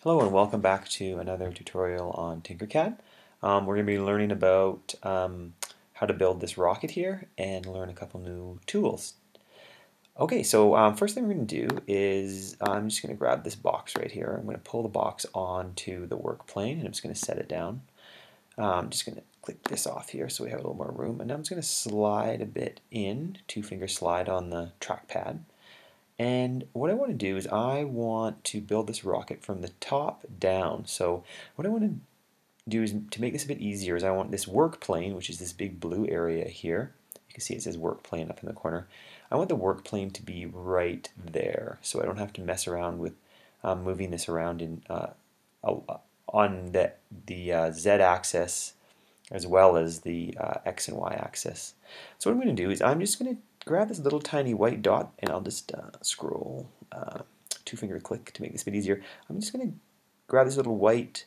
Hello and welcome back to another tutorial on Tinkercad. We're going to be learning about how to build this rocket here and learn a couple new tools. Okay, so first thing we're going to do is I'm just going to grab this box right here. I'm going to pull the box onto the work plane and I'm just going to set it down. I'm just going to click this off here so we have a little more room, and now I'm just going to slide a bit in, two-finger slide on the trackpad. And what I want to do is I want to build this rocket from the top down. So what I want to do is, to make this a bit easier, is I want this work plane, which is this big blue area here. You can see it says work plane up in the corner. I want the work plane to be right there, so I don't have to mess around with moving this around on the z-axis as well as the x and y axis. So what I'm going to do is I'm just going to grab this little tiny white dot, and I'll just scroll, two-finger click to make this a bit easier. I'm just going to grab this little white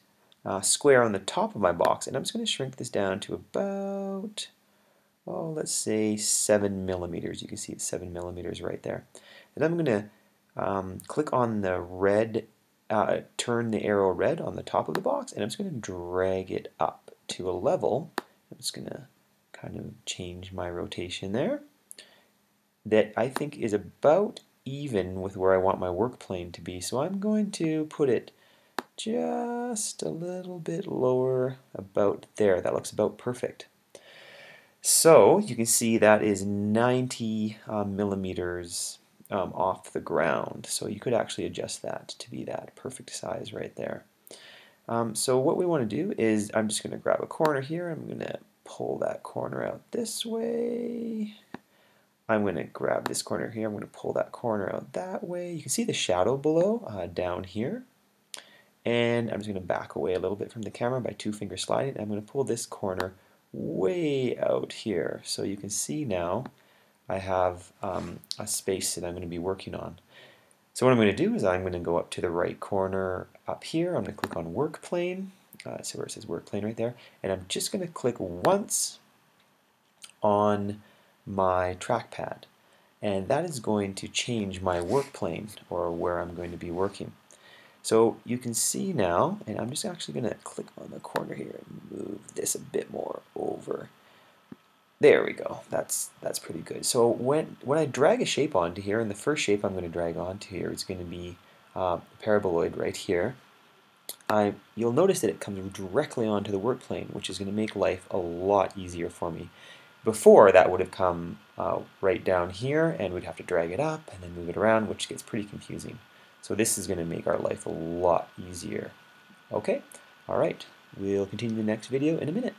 square on the top of my box, and I'm just going to shrink this down to about, oh, let's say 7 millimeters. You can see it's 7 millimeters right there. And I'm going to click on the red, turn the arrow red on the top of the box, and I'm just going to drag it up to a level. I'm just going to kind of change my rotation there, that I think is about even with where I want my work plane to be. So I'm going to put it just a little bit lower, about there. That looks about perfect. So you can see that is 90 millimeters off the ground. So you could actually adjust that to be that perfect size right there. So what we want to do is I'm just going to grab a corner here. I'm going to pull that corner out this way. I'm going to grab this corner here. I'm going to pull that corner out that way. You can see the shadow below down here. And I'm just going to back away a little bit from the camera by two-finger sliding. I'm going to pull this corner way out here. So you can see now I have a space that I'm going to be working on. So what I'm going to do is I'm going to go up to the right corner up here. I'm going to click on work plane. See where it says work plane right there. And I'm just going to click once on my trackpad. And that is going to change my work plane, or where I'm going to be working. So you can see now, and I'm just actually going to click on the corner here and move this a bit more over. There we go. That's pretty good. So when I drag a shape onto here, and the first shape I'm going to drag onto here is going to be the paraboloid right here, you'll notice that it comes directly onto the work plane, which is going to make life a lot easier for me. Before, that would have come right down here, and we'd have to drag it up and then move it around, which gets pretty confusing. So this is going to make our life a lot easier. Okay? Alright, we'll continue the next video in a minute.